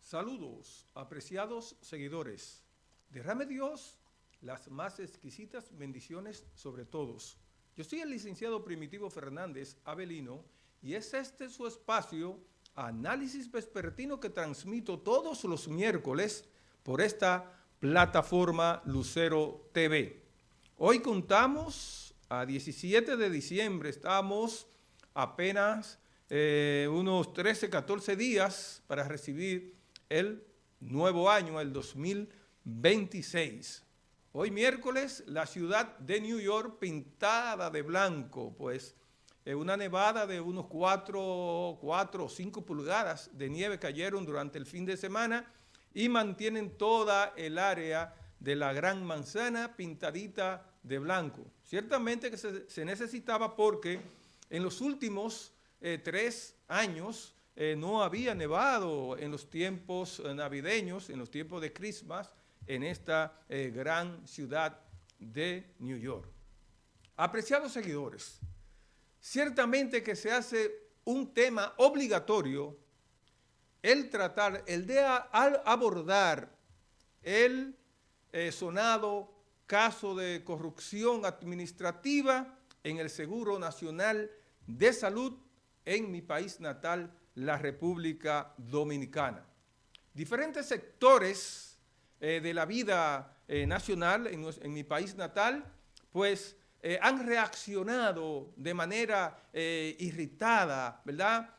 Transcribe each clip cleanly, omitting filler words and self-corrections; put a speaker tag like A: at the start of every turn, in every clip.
A: Saludos, apreciados seguidores. Derrame Dios las más exquisitas bendiciones sobre todos. Yo soy el licenciado Primitivo Fernández Avelino y es este su espacio, Análisis Vespertino, que transmito todos los miércoles por esta plataforma Lucero TV. Hoy contamos a 17 de diciembre, estamos apenas unos 13, 14 días para recibir el nuevo año, el 2026. Hoy miércoles, la ciudad de New York pintada de blanco, pues una nevada de unos 4 o 5 pulgadas de nieve cayeron durante el fin de semana y mantienen toda el área de la Gran Manzana pintadita de blanco. Ciertamente que se necesitaba porque en los últimos 3 años no había nevado en los tiempos navideños, en los tiempos de Christmas, en esta gran ciudad de New York. Apreciados seguidores, ciertamente que se hace un tema obligatorio el de abordar el sonado caso de corrupción administrativa en el Seguro Nacional de Salud en mi país natal, la República Dominicana. Diferentes sectores de la vida nacional en mi país natal, pues han reaccionado de manera irritada, ¿verdad?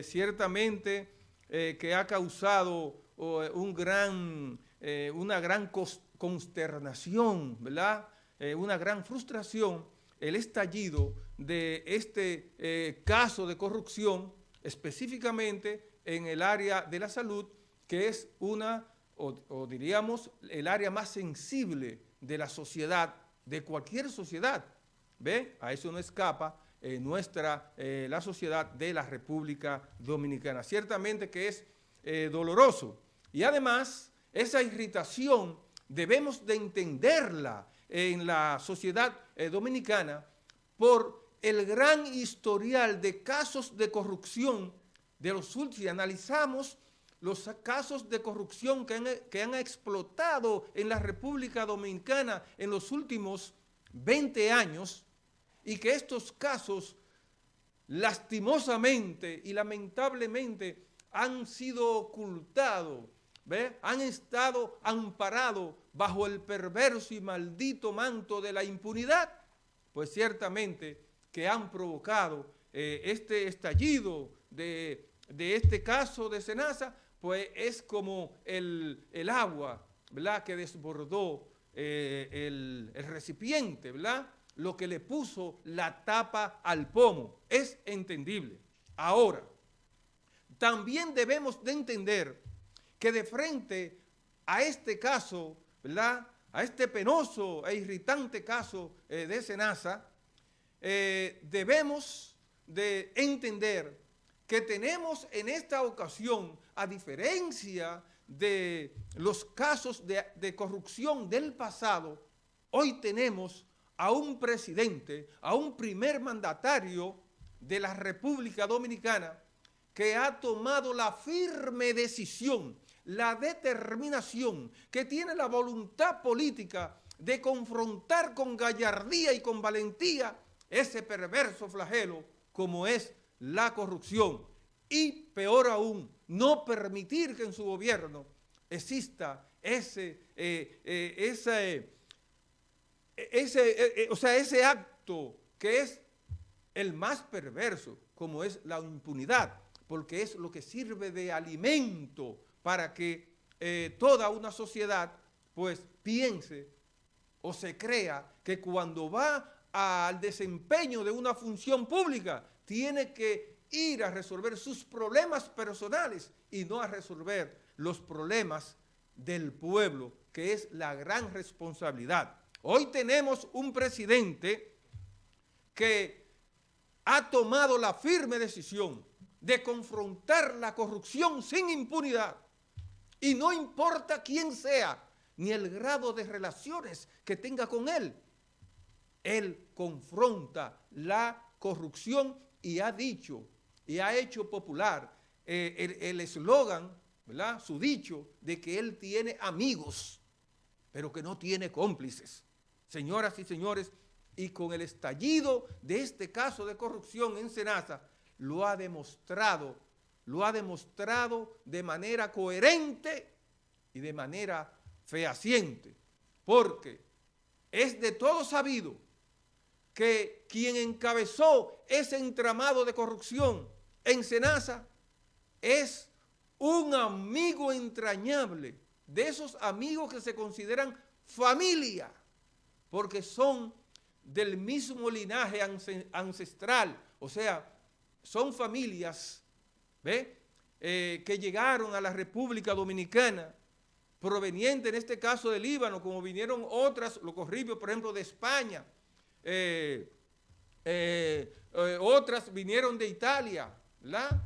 A: Ciertamente que ha causado una gran consternación, ¿verdad? Una gran frustración el estallido de este caso de corrupción, específicamente en el área de la salud, que es o diríamos, el área más sensible de la sociedad, de cualquier sociedad. ¿Ve? A eso no escapa la sociedad de la República Dominicana. Ciertamente que es doloroso. Y además, esa irritación debemos de entenderla en la sociedad dominicana por el gran historial de casos de corrupción de los últimos. Si analizamos los casos de corrupción que han explotado en la República Dominicana en los últimos 20 años y que estos casos lastimosamente y lamentablemente han sido ocultados, ¿ve? Han estado amparados bajo el perverso y maldito manto de la impunidad, pues ciertamente que han provocado este estallido de este caso de Senasa, pues es como el agua, ¿verdad?, que desbordó el recipiente, ¿verdad?, lo que le puso la tapa al pomo. Es entendible. Ahora, también debemos de entender que de frente a este caso, ¿verdad?, a este penoso e irritante caso de Senasa, debemos de entender que tenemos en esta ocasión, a diferencia de los casos de corrupción del pasado, hoy tenemos a un presidente, a un primer mandatario de la República Dominicana que ha tomado la firme decisión, la determinación, que tiene la voluntad política de confrontar con gallardía y con valentía ese perverso flagelo como es la corrupción, y peor aún, no permitir que en su gobierno exista ese acto que es el más perverso, como es la impunidad, porque es lo que sirve de alimento para que toda una sociedad pues piense o se crea que cuando va al desempeño de una función pública tiene que ir a resolver sus problemas personales y no a resolver los problemas del pueblo, que es la gran responsabilidad. Hoy tenemos un presidente que ha tomado la firme decisión de confrontar la corrupción sin impunidad, y no importa quién sea, ni el grado de relaciones que tenga con él. Él confronta la corrupción y ha dicho y ha hecho popular el eslogan ¿verdad?, su dicho de que él tiene amigos, pero que no tiene cómplices. Señoras y señores, y con el estallido de este caso de corrupción en Senasa, lo ha demostrado de manera coherente y de manera fehaciente, porque es de todo sabido que quien encabezó ese entramado de corrupción en Senasa es un amigo entrañable, de esos amigos que se consideran familia, porque son del mismo linaje ancestral, o sea, son familias, que llegaron a la República Dominicana, provenientes en este caso del Líbano, como vinieron otras, los corribios, por ejemplo, de España, otras vinieron de Italia, ¿verdad?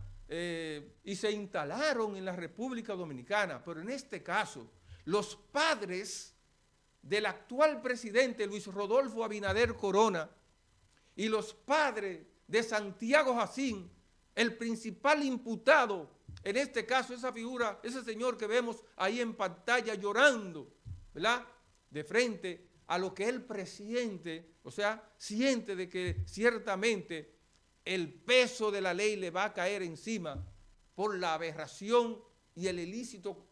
A: Y se instalaron en la República Dominicana, pero en este caso, los padres del actual presidente Luis Rodolfo Abinader Corona y los padres de Santiago Jacín, el principal imputado, en este caso esa figura, ese señor que vemos ahí en pantalla llorando, ¿verdad?, de frente a lo que él presiente, o sea, siente de que ciertamente el peso de la ley le va a caer encima por la aberración y el ilícito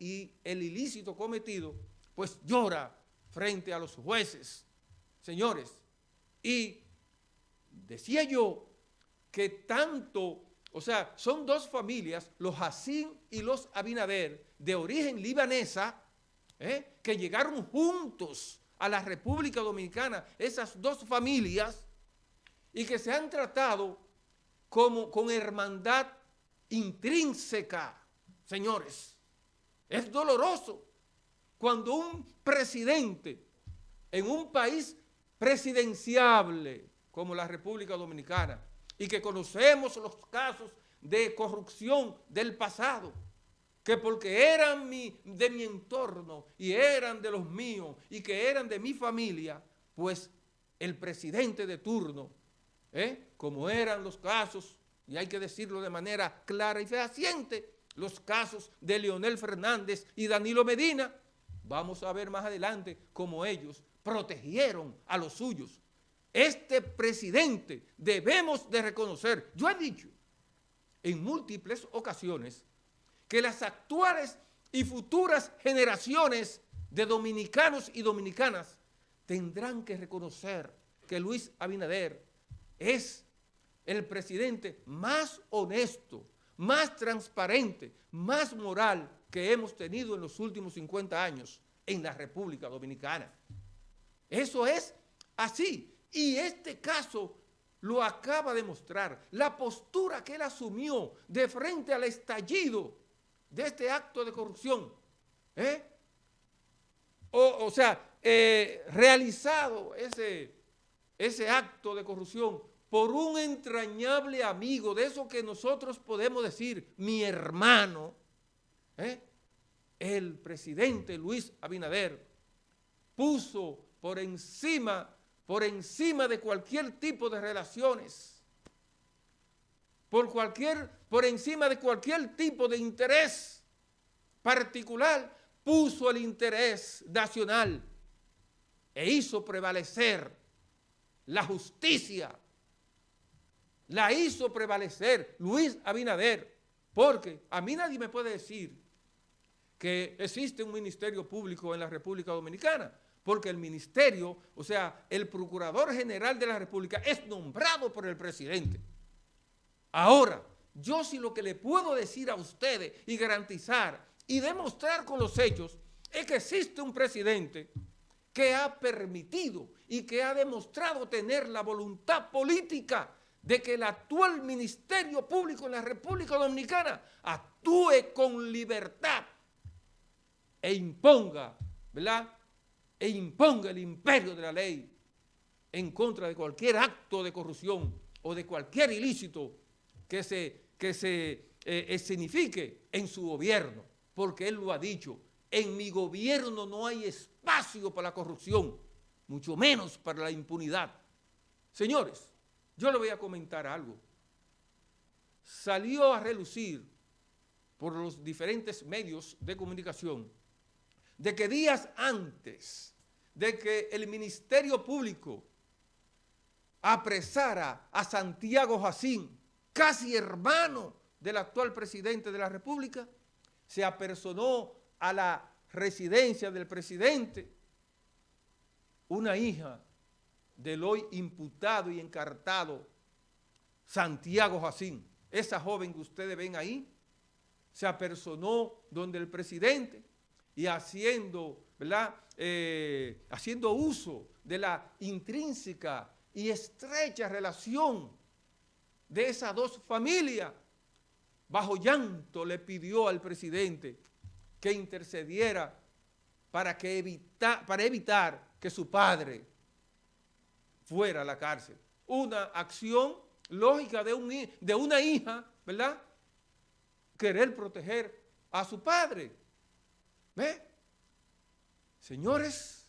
A: cometido, pues llora frente a los jueces, señores. Y decía yo que tanto, o sea, son dos familias, los Jacín y los Abinader, de origen libanesa, que llegaron juntos a la República Dominicana, esas dos familias, y que se han tratado como con hermandad intrínseca, señores. Es doloroso cuando un presidente en un país presidenciable como la República Dominicana, y que conocemos los casos de corrupción del pasado, que porque eran de mi entorno y eran de los míos y que eran de mi familia, pues el presidente de turno, como eran los casos, y hay que decirlo de manera clara y fehaciente, los casos de Leonel Fernández y Danilo Medina, vamos a ver más adelante cómo ellos protegieron a los suyos. Este presidente debemos de reconocer, yo he dicho en múltiples ocasiones, que las actuales y futuras generaciones de dominicanos y dominicanas tendrán que reconocer que Luis Abinader es el presidente más honesto, más transparente, más moral que hemos tenido en los últimos 50 años en la República Dominicana. Eso es así. Y este caso lo acaba de mostrar. La postura que él asumió de frente al estallido de este acto de corrupción, realizado ese acto de corrupción por un entrañable amigo, de eso que nosotros podemos decir, mi hermano, el presidente Luis Abinader puso por encima de cualquier tipo de relaciones, por encima de cualquier tipo de interés particular, puso el interés nacional e hizo prevalecer la justicia. La hizo prevalecer Luis Abinader, porque a mí nadie me puede decir que existe un ministerio público en la República Dominicana, porque el ministerio, o sea, el Procurador General de la República es nombrado por el presidente. Ahora, yo sí lo que le puedo decir a ustedes y garantizar y demostrar con los hechos es que existe un presidente que ha permitido y que ha demostrado tener la voluntad política de que el actual Ministerio Público en la República Dominicana actúe con libertad e imponga, ¿verdad?, e imponga el imperio de la ley en contra de cualquier acto de corrupción o de cualquier ilícito que se escenifique en su gobierno, porque él lo ha dicho, en mi gobierno no hay espacio para la corrupción, mucho menos para la impunidad. Señores, yo le voy a comentar algo. Salió a relucir por los diferentes medios de comunicación de que días antes de que el Ministerio Público apresara a Santiago Jacín, casi hermano del actual presidente de la República, se apersonó a la residencia del presidente una hija del hoy imputado y encartado Santiago Jacín. Esa joven que ustedes ven ahí se apersonó donde el presidente y haciendo, ¿verdad? Haciendo uso de la intrínseca y estrecha relación de esas dos familias, bajo llanto le pidió al presidente que intercediera para evitar que su padre fuera a la cárcel. Una acción lógica de una hija, ¿verdad? Querer proteger a su padre. ¿Ve? Señores,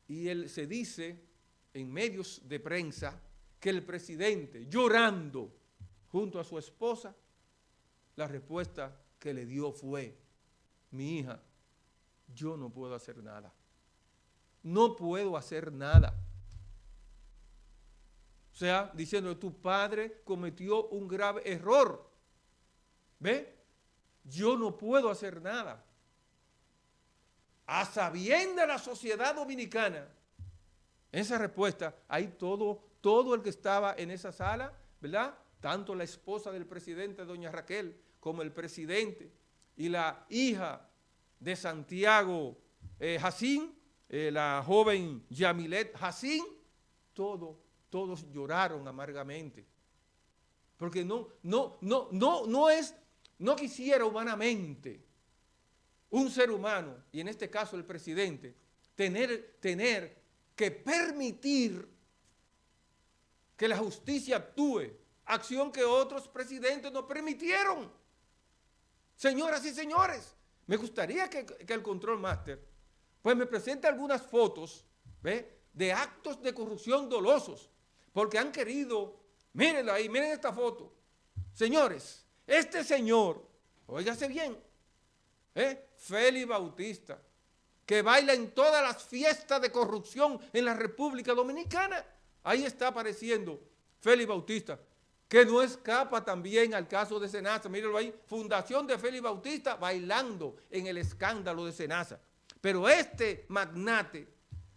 A: y él se dice en medios de prensa que el presidente, llorando junto a su esposa, la respuesta que le dio fue: mi hija, yo no puedo hacer nada. No puedo hacer nada. O sea, diciendo, tu padre cometió un grave error. ¿Ve? Yo no puedo hacer nada. A sabiendas la sociedad dominicana, esa respuesta, ahí todo el que estaba en esa sala, ¿verdad? Tanto la esposa del presidente, doña Raquel, como el presidente y la hija de Santiago Jacín, la joven Yamilet Jacín, todos lloraron amargamente. Porque no quisiera humanamente un ser humano, y en este caso el presidente, tener que permitir que la justicia actúe, acción que otros presidentes no permitieron. Señoras y señores, me gustaría que el Control Master pues me presente algunas fotos, ¿ve?, de actos de corrupción dolosos, porque han querido, mírenlo ahí, miren esta foto. Señores, este señor, óigase bien, Félix Bautista, que baila en todas las fiestas de corrupción en la República Dominicana, ahí está apareciendo Félix Bautista, que no escapa también al caso de Senasa. Mírenlo ahí, fundación de Félix Bautista bailando en el escándalo de Senasa. Pero este magnate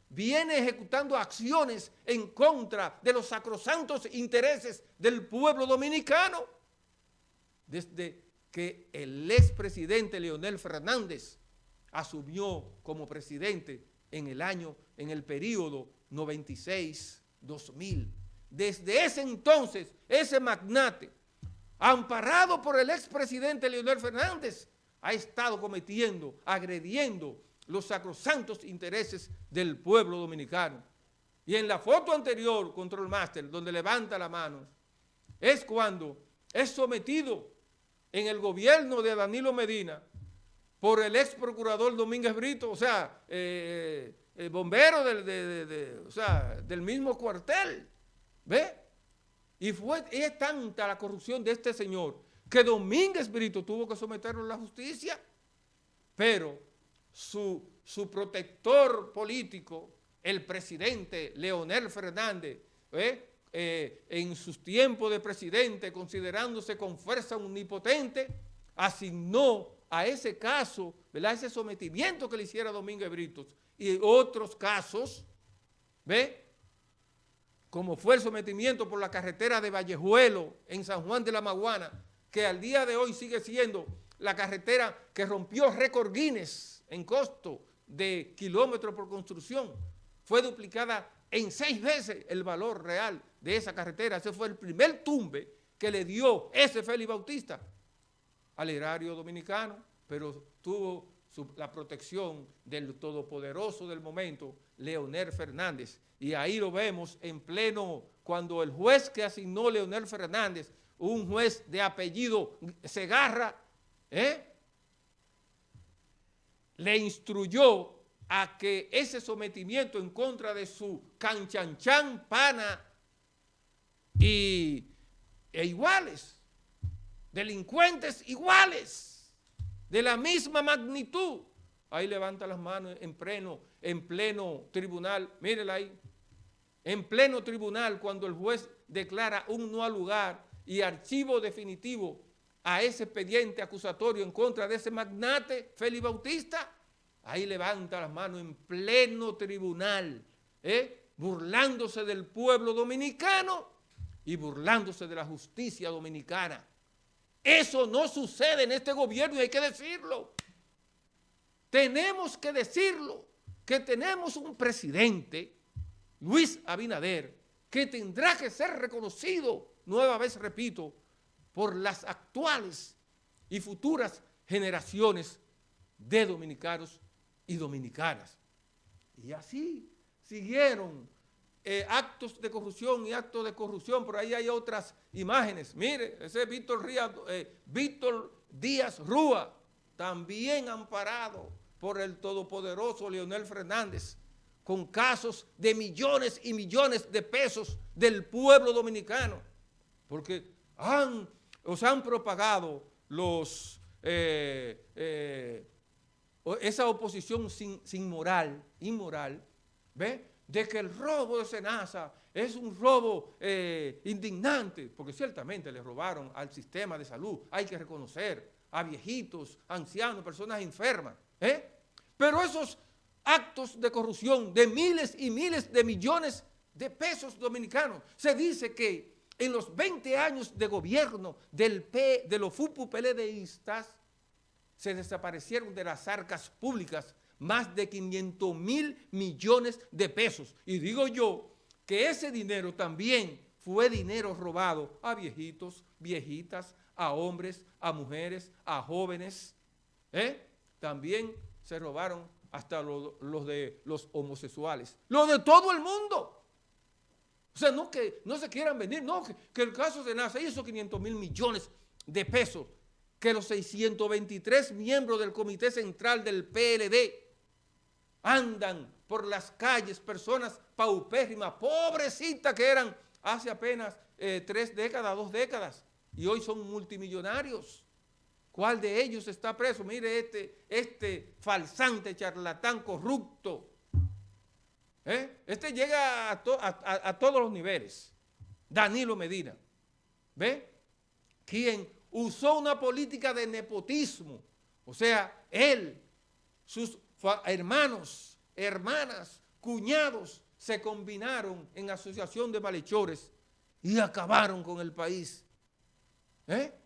A: viene ejecutando acciones en contra de los sacrosantos intereses del pueblo dominicano. Desde que el expresidente Leonel Fernández asumió como presidente en el periodo 96-2000. Desde ese entonces, ese magnate, amparado por el expresidente Leonel Fernández, ha estado agrediendo los sacrosantos intereses del pueblo dominicano. Y en la foto anterior, Control Master, donde levanta la mano, es cuando es sometido en el gobierno de Danilo Medina por el ex procurador Domínguez Brito, o sea, bombero del mismo cuartel, ¿ve? Y es tanta la corrupción de este señor que Domínguez Brito tuvo que someterlo a la justicia, pero su protector político, el presidente Leonel Fernández, en sus tiempos de presidente, considerándose con fuerza omnipotente, asignó a ese caso, ¿verdad?, ese sometimiento que le hiciera Domínguez Brito y otros casos, ¿ve?, como fue el sometimiento por la carretera de Vallejuelo en San Juan de la Maguana, que al día de hoy sigue siendo la carretera que rompió récord Guinness en costo de kilómetros por construcción. Fue duplicada en 6 veces el valor real de esa carretera. Ese fue el primer tumbe que le dio ese Félix Bautista al erario dominicano, pero tuvo la protección del todopoderoso del momento, Leonel Fernández. Y ahí lo vemos en pleno, cuando el juez que asignó Leonel Fernández, un juez de apellido Segarra, le instruyó a que ese sometimiento en contra de su canchanchan, pana e iguales, delincuentes iguales, de la misma magnitud. Ahí levanta las manos en pleno tribunal, mírela ahí, en pleno tribunal, cuando el juez declara un no al lugar y archivo definitivo a ese expediente acusatorio en contra de ese magnate Félix Bautista, ahí levanta las manos en pleno tribunal, burlándose del pueblo dominicano y burlándose de la justicia dominicana. Eso no sucede en este gobierno y hay que decirlo. Tenemos que decirlo, que tenemos un presidente, Luis Abinader, que tendrá que ser reconocido, nueva vez repito, por las actuales y futuras generaciones de dominicanos y dominicanas. Y así siguieron actos de corrupción y actos de corrupción. Por ahí hay otras imágenes. Mire, ese es Víctor Díaz Rúa, también amparado por el todopoderoso Leonel Fernández, con casos de millones y millones de pesos del pueblo dominicano, porque han propagado esa oposición inmoral, ¿ve? De que el robo de Senasa es un robo indignante, porque ciertamente le robaron al sistema de salud, hay que reconocer, a viejitos, ancianos, personas enfermas, pero esos actos de corrupción de miles y miles de millones de pesos dominicanos, se dice que en los 20 años de gobierno de los FUPU-PLDistas se desaparecieron de las arcas públicas más de 500.000 millones de pesos. Y digo yo que ese dinero también fue dinero robado a viejitos, viejitas, a hombres, a mujeres, a jóvenes. También se robaron hasta los de los homosexuales, lo de todo el mundo. O sea, no que no se quieran venir, no, que el caso de Senasa hizo 500.000 millones de pesos, que los 623 miembros del Comité Central del PLD andan por las calles, personas paupérrimas, pobrecitas que eran hace apenas 3 décadas, 2 décadas, y hoy son multimillonarios. ¿Cuál de ellos está preso? Mire este falsante, charlatán, corrupto. Este llega a todos los niveles. Danilo Medina, ¿ve? Quien usó una política de nepotismo. O sea, él, sus hermanos, hermanas, cuñados, se combinaron en asociación de malhechores y acabaron con el país.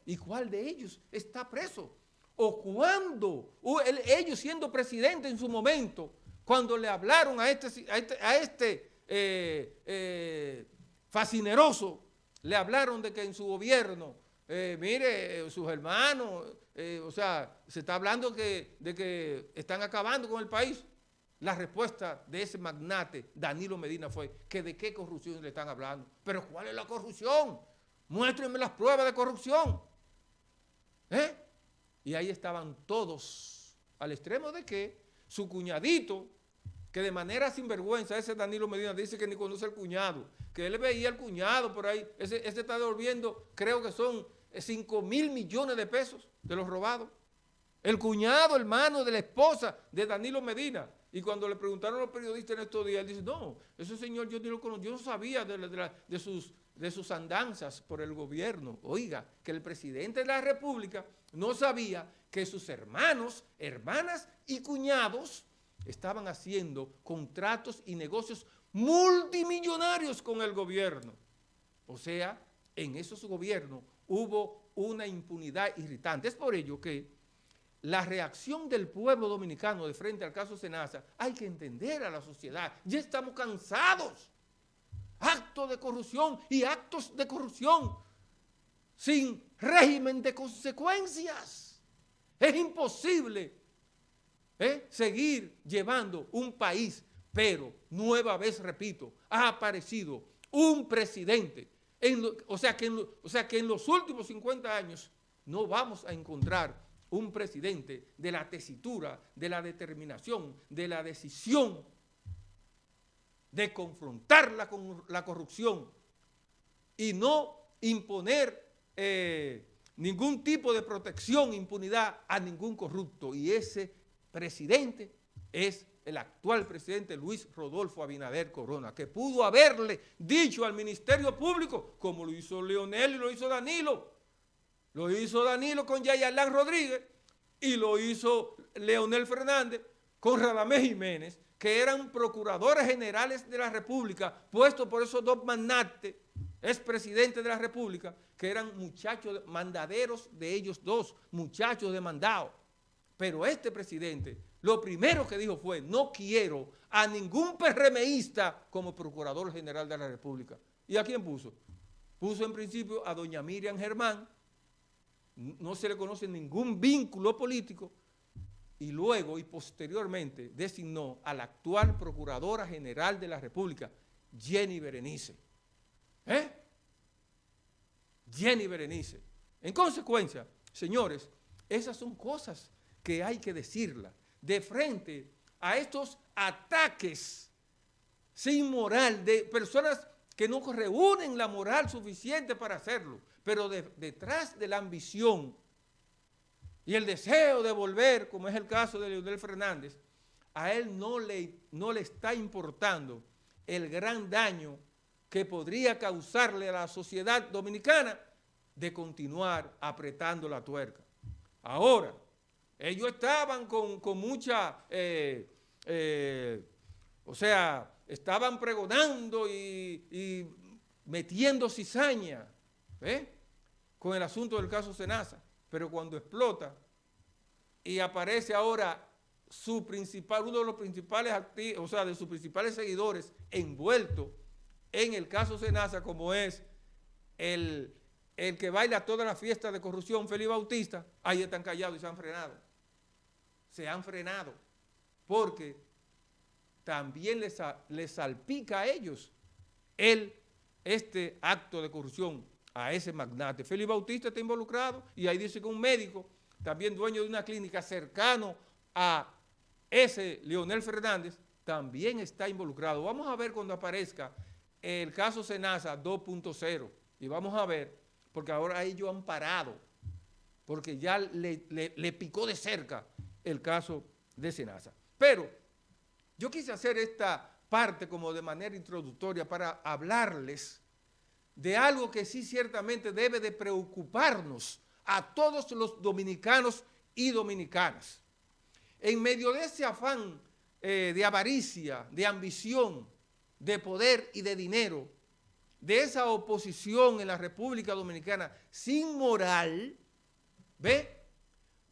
A: ¿Y cuál de ellos está preso? ¿O cuándo? Ellos siendo presidente en su momento, cuando le hablaron a este fascineroso, le hablaron de que en su gobierno, mire, sus hermanos, o sea, se está hablando de que están acabando con el país. La respuesta de ese magnate, Danilo Medina, fue que de qué corrupción le están hablando. ¿Pero cuál es la corrupción? Muéstrenme las pruebas de corrupción. Y ahí estaban todos, al extremo de que su cuñadito, que de manera sinvergüenza, ese Danilo Medina dice que ni conoce al cuñado, que él veía al cuñado por ahí, ese está devolviendo, creo que son 5.000 millones de pesos de los robados. El cuñado, hermano de la esposa de Danilo Medina. Y cuando le preguntaron a los periodistas en estos días, él dice, no, ese señor yo ni lo conozco, yo no sabía de sus andanzas por el gobierno. Oiga, que el presidente de la República no sabía que sus hermanos, hermanas y cuñados estaban haciendo contratos y negocios multimillonarios con el gobierno. O sea, en esos gobiernos hubo una impunidad irritante. Es por ello que la reacción del pueblo dominicano de frente al caso Senasa, hay que entender a la sociedad. Ya estamos cansados. Actos de corrupción y actos de corrupción sin régimen de consecuencias. Es imposible seguir llevando un país, pero nueva vez repito, ha aparecido un presidente. O sea que en los últimos 50 años no vamos a encontrar un presidente de la tesitura, de la determinación, de la decisión de confrontar la corrupción y no imponer ningún tipo de protección, impunidad a ningún corrupto. Y ese presidente es el actual presidente Luis Rodolfo Abinader Corona, que pudo haberle dicho al Ministerio Público, como lo hizo Leonel y lo hizo Danilo. Lo hizo Danilo con Yayalán Rodríguez y lo hizo Leonel Fernández con Radamés Jiménez, que eran procuradores generales de la República, puestos por esos dos magnates, expresidentes de la República, que eran muchachos mandaderos de ellos dos, muchachos de mandado. Pero este presidente, lo primero que dijo fue, no quiero a ningún PRMista como procurador general de la República. ¿Y a quién puso? Puso en principio a doña Miriam Germán, no se le conoce ningún vínculo político, y luego y posteriormente designó a la actual Procuradora General de la República, Jenny Berenice. Jenny Berenice. En consecuencia, señores, esas son cosas que hay que decirlas de frente a estos ataques sin moral de personas que no reúnen la moral suficiente para hacerlo, pero detrás de la ambición y el deseo de volver, como es el caso de Leonel Fernández, a él no le está importando el gran daño que podría causarle a la sociedad dominicana de continuar apretando la tuerca. Ahora, ellos estaban con mucha, estaban pregonando y metiendo cizaña, con el asunto del caso Senasa, pero cuando explota y aparece ahora uno de los principales de sus principales seguidores envuelto en el caso Senasa, como es el que baila toda la fiesta de corrupción, Félix Bautista, ahí están callados y se han frenado. Se han frenado porque también les salpica a ellos este acto de corrupción a ese magnate. Félix Bautista está involucrado y ahí dice que un médico, también dueño de una clínica cercano a ese Leonel Fernández, también está involucrado. Vamos a ver cuando aparezca el caso Senasa 2.0 y vamos a ver, porque ahora ellos han parado, porque ya le picó de cerca el caso de Senasa. Pero yo quise hacer esta parte como de manera introductoria para hablarles de algo que sí ciertamente debe de preocuparnos a todos los dominicanos y dominicanas. En medio de ese afán de avaricia, de ambición, de poder y de dinero, de esa oposición en la República Dominicana sin moral,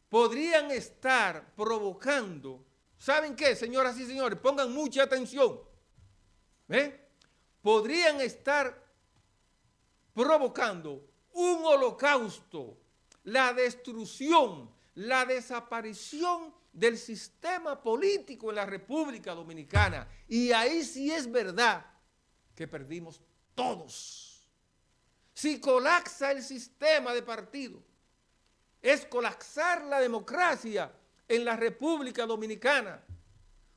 A: podrían estar provocando, ¿saben qué, señoras y señores? Pongan mucha atención. Podrían estar provocando un holocausto, la destrucción, la desaparición del sistema político en la República Dominicana. Y ahí sí es verdad que perdimos todos. Si colapsa el sistema de partido, es colapsar la democracia en la República Dominicana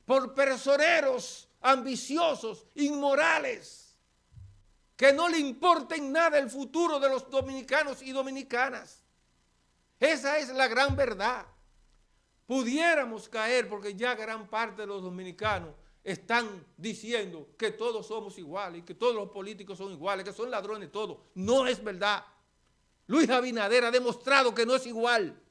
A: por personeros ambiciosos, inmorales, que no le importa en nada el futuro de los dominicanos y dominicanas. Esa es la gran verdad. Pudiéramos caer, porque ya gran parte de los dominicanos están diciendo que todos somos iguales y que todos los políticos son iguales, que son ladrones todos. No es verdad. Luis Abinader ha demostrado que no es igual.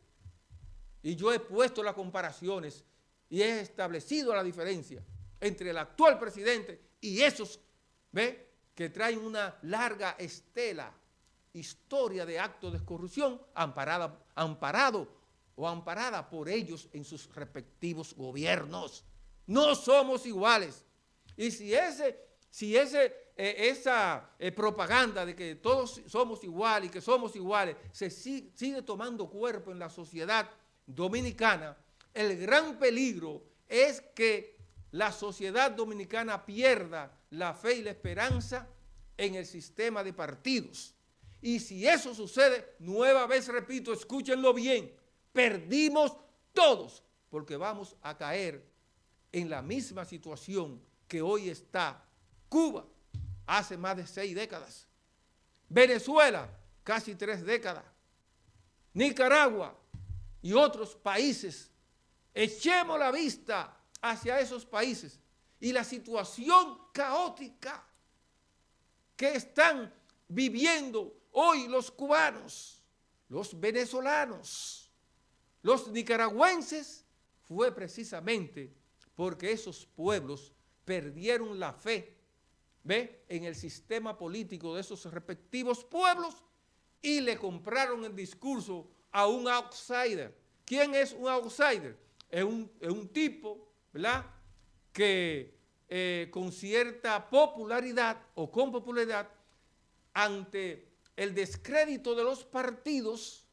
A: Y yo he puesto las comparaciones y he establecido la diferencia entre el actual presidente y esos, que traen una larga estela, historia de actos de corrupción amparada por ellos en sus respectivos gobiernos. No somos iguales. Y si esa propaganda de que todos somos iguales y que somos iguales se sigue tomando cuerpo en la sociedad dominicana, el gran peligro es que la sociedad dominicana pierda la fe y la esperanza en el sistema de partidos. Y si eso sucede, nueva vez repito, escúchenlo bien, perdimos todos, porque vamos a caer en la misma situación que hoy está Cuba hace más de 6 décadas, Venezuela casi 3 décadas, Nicaragua y otros países. Echemos la vista hacia esos países y la situación caótica que están viviendo hoy los cubanos, los venezolanos, los nicaragüenses, fue precisamente porque esos pueblos perdieron la fe, ¿ve?, en el sistema político de esos respectivos pueblos y le compraron el discurso a un outsider. ¿Quién es un outsider? Es un tipo, ¿verdad?, que con cierta popularidad o con popularidad ante el descrédito de los partidos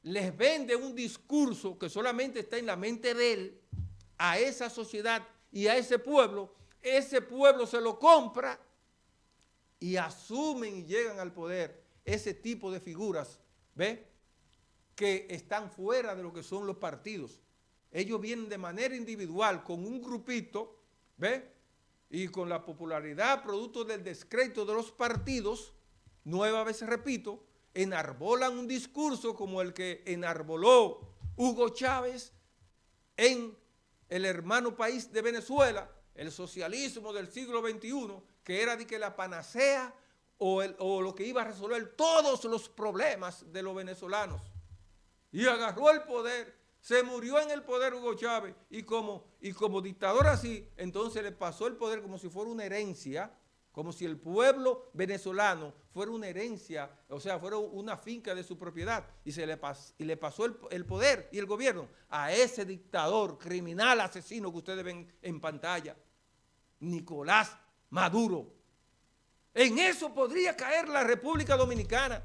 A: les vende un discurso que solamente está en la mente de él a esa sociedad y a ese pueblo se lo compra y asumen y llegan al poder ese tipo de figuras, ¿ve?, que están fuera de lo que son los partidos. Ellos vienen de manera individual con un grupito, ¿ve?, y con la popularidad producto del descrédito de los partidos, nueva vez repito, enarbolan un discurso como el que enarboló Hugo Chávez en el hermano país de Venezuela, el socialismo del siglo XXI, que era de que la panacea o lo que iba a resolver todos los problemas de los venezolanos. Y agarró el poder, se murió en el poder Hugo Chávez y como dictador así, entonces le pasó el poder como si fuera una herencia, como si el pueblo venezolano fuera una herencia, o sea, fuera una finca de su propiedad, y le pasó el poder y el gobierno a ese dictador, criminal, asesino que ustedes ven en pantalla, Nicolás Maduro. En eso podría caer la República Dominicana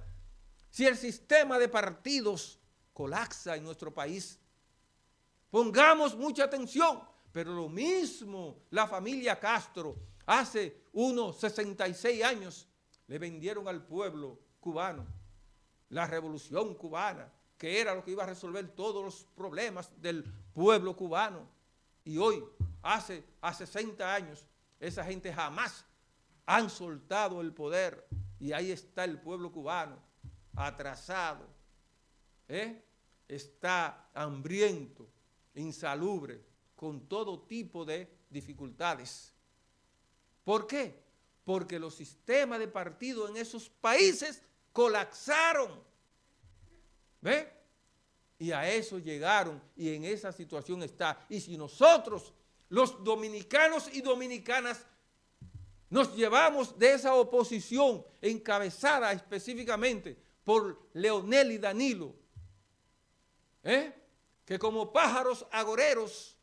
A: si el sistema de partidos colapsa en nuestro país. Pongamos mucha atención, pero lo mismo la familia Castro hace unos 66 años le vendieron al pueblo cubano la revolución cubana, que era lo que iba a resolver todos los problemas del pueblo cubano. Y hoy, hace 60 años, esa gente jamás han soltado el poder y ahí está el pueblo cubano atrasado, está hambriento, insalubre, con todo tipo de dificultades. ¿Por qué? Porque los sistemas de partido en esos países colapsaron. ¿Ve? Y a eso llegaron y en esa situación está. Y si nosotros, los dominicanos y dominicanas, nos llevamos de esa oposición encabezada específicamente por Leonel y Danilo, que como pájaros agoreros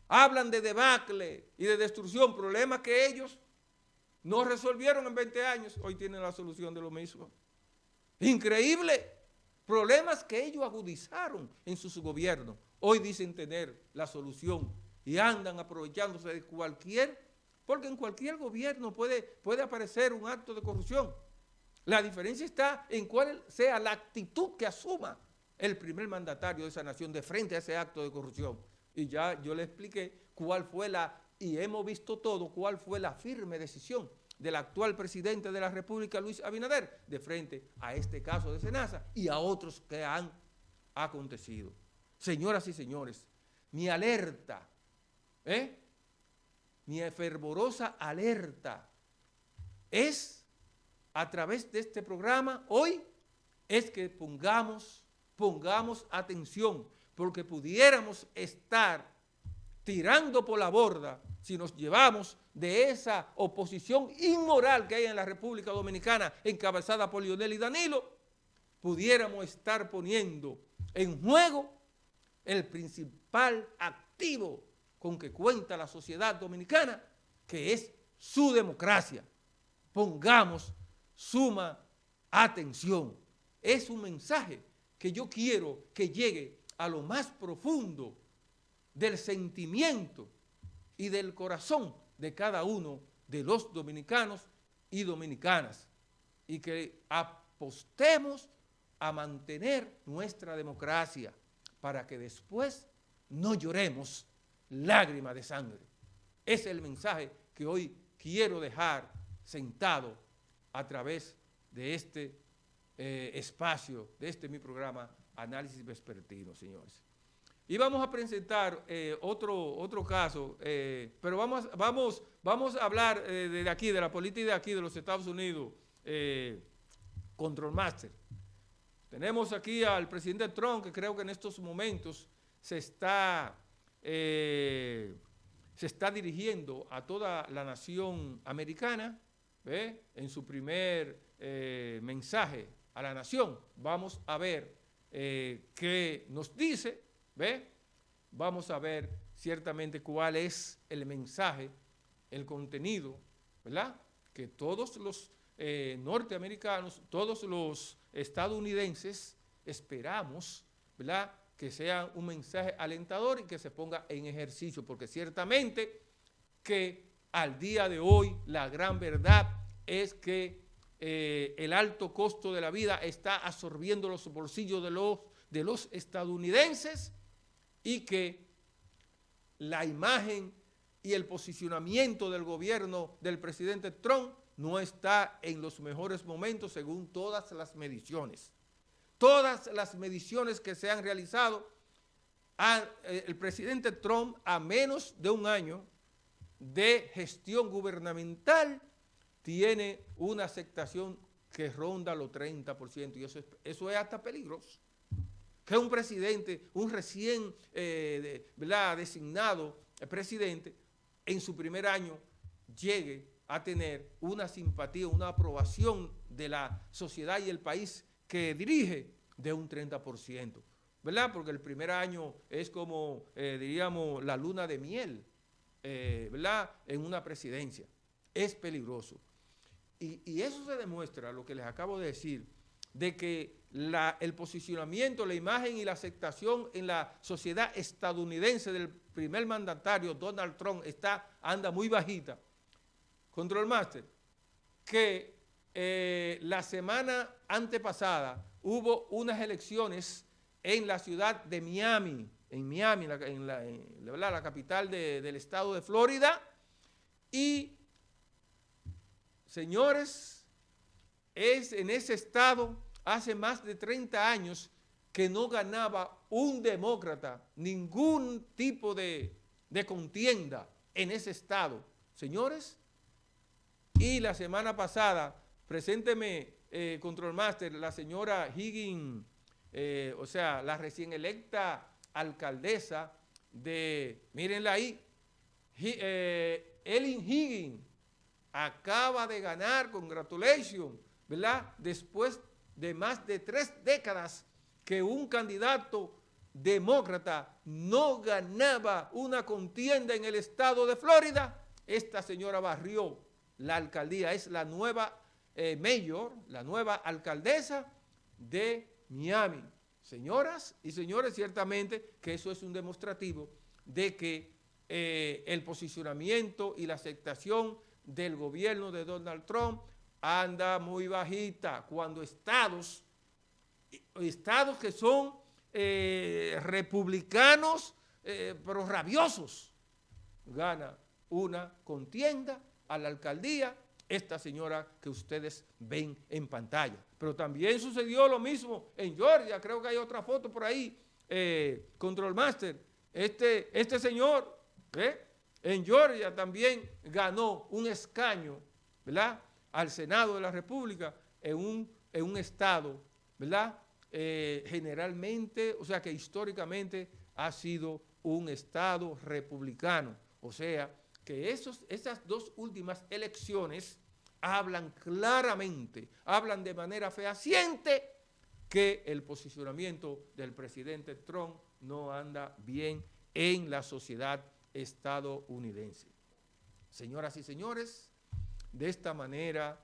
A: hablan de debacle y de destrucción, problemas que ellos no resolvieron en 20 años, hoy tienen la solución de lo mismo. Increíble, problemas que ellos agudizaron en sus gobiernos, hoy dicen tener la solución y andan aprovechándose de porque en cualquier gobierno puede aparecer un acto de corrupción. La diferencia está en cuál sea la actitud que asuma el primer mandatario de esa nación de frente a ese acto de corrupción. Y ya yo le expliqué cuál fue y hemos visto todo, cuál fue la firme decisión del actual presidente de la República, Luis Abinader, de frente a este caso de Senasa y a otros que han acontecido. Señoras y señores, mi alerta, mi fervorosa alerta es, a través de este programa hoy, es que pongamos atención, porque pudiéramos estar tirando por la borda si nos llevamos de esa oposición inmoral que hay en la República Dominicana, encabezada por Leonel y Danilo, pudiéramos estar poniendo en juego el principal activo con que cuenta la sociedad dominicana, que es su democracia. Pongamos suma atención. Es un mensaje que yo quiero que llegue a lo más profundo del sentimiento y del corazón de cada uno de los dominicanos y dominicanas, y que apostemos a mantener nuestra democracia para que después no lloremos lágrimas de sangre. Ese es el mensaje que hoy quiero dejar sentado a través de este espacio, de mi programa análisis vespertino, señores. Y vamos a presentar otro caso, pero vamos a hablar de aquí, de la política de aquí, de los Estados Unidos, Control Master. Tenemos aquí al presidente Trump, que creo que en estos momentos se está dirigiendo a toda la nación americana, ¿ve? En su primer mensaje a la nación. Vamos a ver qué nos dice, ¿ve? Vamos a ver ciertamente cuál es el mensaje, el contenido, ¿verdad? Que todos los norteamericanos, todos los estadounidenses esperamos, ¿verdad?, que sea un mensaje alentador y que se ponga en ejercicio, porque ciertamente que al día de hoy la gran verdad es que el alto costo de la vida está absorbiendo los bolsillos de los estadounidenses y que la imagen y el posicionamiento del gobierno del presidente Trump no está en los mejores momentos según todas las mediciones. Todas las mediciones que se han realizado, el presidente Trump, a menos de un año de gestión gubernamental, tiene una aceptación que ronda los 30%, y eso es hasta peligroso. Que un presidente, un recién designado presidente, en su primer año llegue a tener una simpatía, una aprobación de la sociedad y el país que dirige de un 30%, ¿verdad? Porque el primer año es como, diríamos, la luna de miel, ¿verdad?, en una presidencia. Es peligroso. Y eso se demuestra, lo que les acabo de decir, de que el posicionamiento, la imagen y la aceptación en la sociedad estadounidense del primer mandatario, Donald Trump, anda muy bajita. Control Master, que la semana antepasada hubo unas elecciones en la ciudad de Miami, la capital del estado de Florida, y señores, en ese estado hace más de 30 años que no ganaba un demócrata, ningún tipo de contienda en ese estado. Señores, y la semana pasada, presénteme, Control Master, la señora Higgins, o sea, la recién electa alcaldesa de, mírenla ahí, Ellen Higgins, acaba de ganar, congratulations, ¿verdad?, después de más de 3 décadas que un candidato demócrata no ganaba una contienda en el estado de Florida. Esta señora barrió la alcaldía, es la nueva mayor, la nueva alcaldesa de Miami. Señoras y señores, ciertamente que eso es un demostrativo de que el posicionamiento y la aceptación del gobierno de Donald Trump anda muy bajita, cuando estados que son republicanos, pero rabiosos, gana una contienda a la alcaldía esta señora que ustedes ven en pantalla. Pero también sucedió lo mismo en Georgia, creo que hay otra foto por ahí, Control Master, este señor, en Georgia también ganó un escaño, ¿verdad?, al Senado de la República en un estado, ¿verdad?, generalmente, o sea que históricamente ha sido un estado republicano. O sea que esas dos últimas elecciones hablan claramente, hablan de manera fehaciente que el posicionamiento del presidente Trump no anda bien en la sociedad estadounidense. Señoras y señores, de esta manera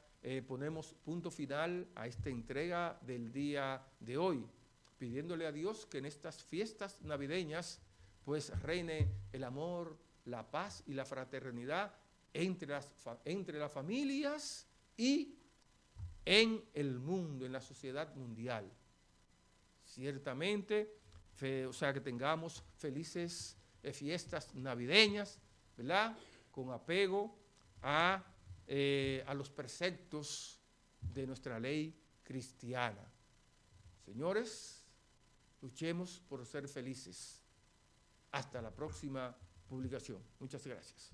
A: ponemos punto final a esta entrega del día de hoy, pidiéndole a Dios que en estas fiestas navideñas pues reine el amor, la paz y la fraternidad entre las familias y en el mundo, en la sociedad mundial. Ciertamente, o sea, que tengamos felices fiestas navideñas, ¿verdad?, con apego a los preceptos de nuestra ley cristiana. Señores, luchemos por ser felices. Hasta la próxima publicación. Muchas gracias.